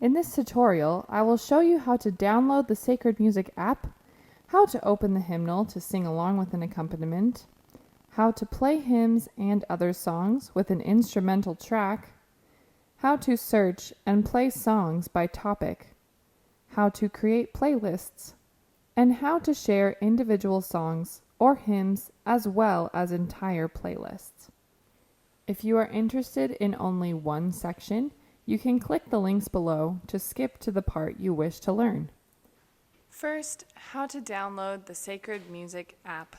In this tutorial, I will show you how to download the Sacred Music app, how to open the hymnal to sing along with an accompaniment, how to play hymns and other songs with an instrumental track, how to search and play songs by topic, how to create playlists, and how to share individual songs or hymns as well as entire playlists. If you are interested in only one section, you can click the links below to skip to the part you wish to learn. First, how to download the Sacred Music app.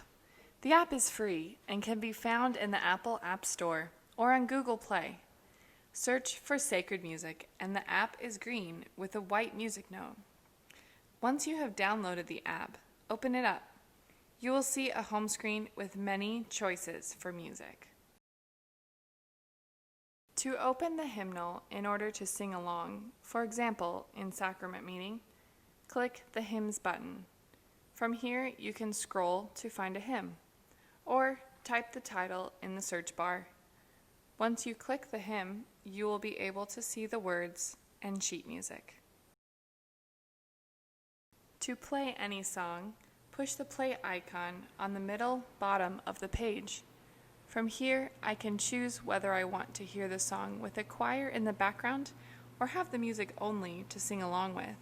The app is free and can be found in the Apple App Store or on Google Play. Search for Sacred Music and the app is green with a white music note. Once you have downloaded the app, open it up. You will see a home screen with many choices for music. To open the hymnal in order to sing along, for example, in sacrament meeting, click the Hymns button. From here, you can scroll to find a hymn, or type the title in the search bar. Once you click the hymn, you will be able to see the words and sheet music. To play any song, push the play icon on the middle bottom of the page. From here, I can choose whether I want to hear the song with a choir in the background or have the music only to sing along with.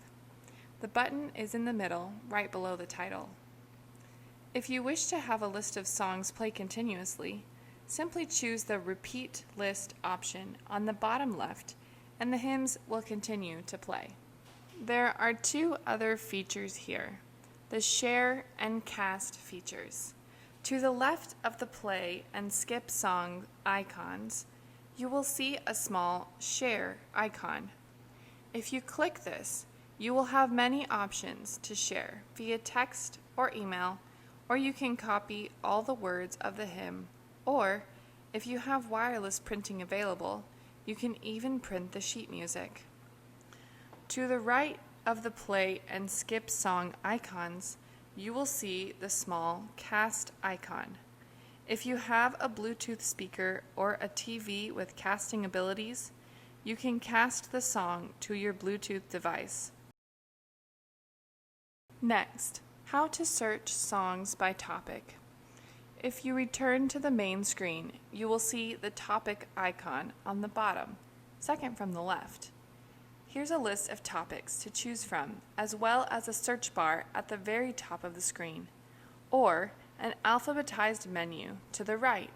The button is in the middle, right below the title. If you wish to have a list of songs play continuously, simply choose the Repeat List option on the bottom left, and the hymns will continue to play. There are two other features here, the Share and Cast features. To the left of the play and skip song icons, you will see a small Share icon. If you click this, you will have many options to share via text or email, or you can copy all the words of the hymn, or if you have wireless printing available, you can even print the sheet music. To the right of the play and skip song icons, you will see the small cast icon. If you have a Bluetooth speaker or a TV with casting abilities, you can cast the song to your Bluetooth device. Next, how to search songs by topic. If you return to the main screen, you will see the topic icon on the bottom, second from the left. Here's a list of topics to choose from, as well as a search bar at the very top of the screen, or an alphabetized menu to the right.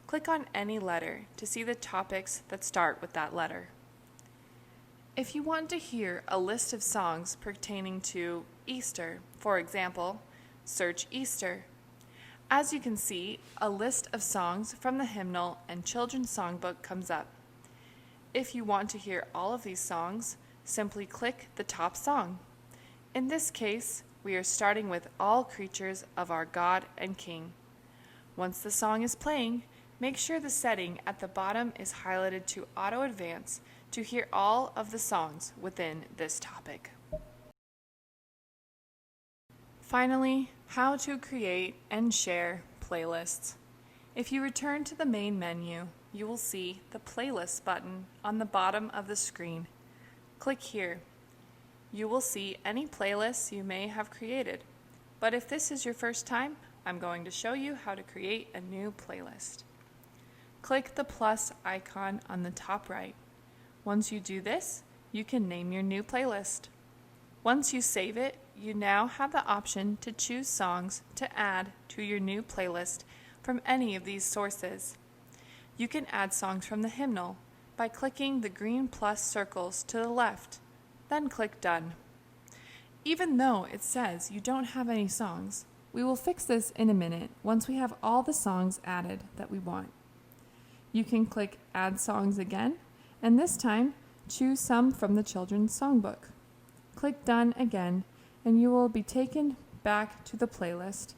Click on any letter to see the topics that start with that letter. If you want to hear a list of songs pertaining to Easter, for example, search Easter. As you can see, a list of songs from the hymnal and children's songbook comes up. If you want to hear all of these songs, simply click the top song. In this case, we are starting with All Creatures of Our God and King. Once the song is playing, make sure the setting at the bottom is highlighted to Auto Advance to hear all of the songs within this topic. Finally, how to create and share playlists. If you return to the main menu, you will see the Playlist button on the bottom of the screen. Click here. You will see any playlists you may have created, but if this is your first time, I'm going to show you how to create a new playlist. Click the plus icon on the top right. Once you do this, you can name your new playlist. Once you save it, you now have the option to choose songs to add to your new playlist from any of these sources. You can add songs from the hymnal by clicking the green plus circles to the left, then click Done. Even though it says you don't have any songs, we will fix this in a minute once we have all the songs added that we want. You can click Add Songs again, and this time choose some from the children's songbook. Click Done again, and you will be taken back to the playlist.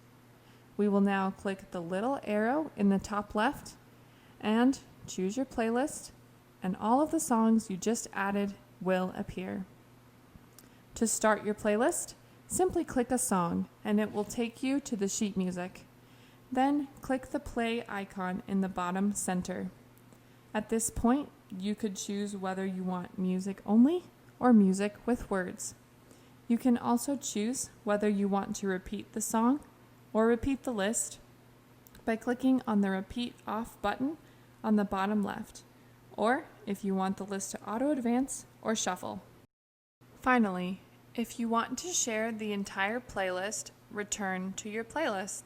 We will now click the little arrow in the top left and choose your playlist, and all of the songs you just added will appear. To start your playlist, simply click a song and it will take you to the sheet music. Then click the play icon in the bottom center. At this point, you could choose whether you want music only or music with words. You can also choose whether you want to repeat the song or repeat the list by clicking on the Repeat Off button on the bottom left, or if you want the list to auto-advance or shuffle. Finally, if you want to share the entire playlist, return to your playlist.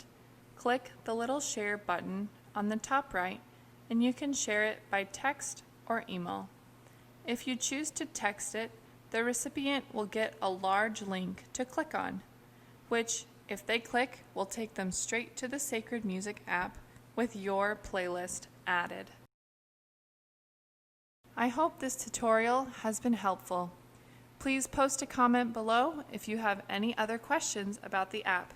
Click the little Share button on the top right, and you can share it by text or email. If you choose to text it, the recipient will get a large link to click on, which, if they click, will take them straight to the Sacred Music app with your playlist added. I hope this tutorial has been helpful. Please post a comment below if you have any other questions about the app.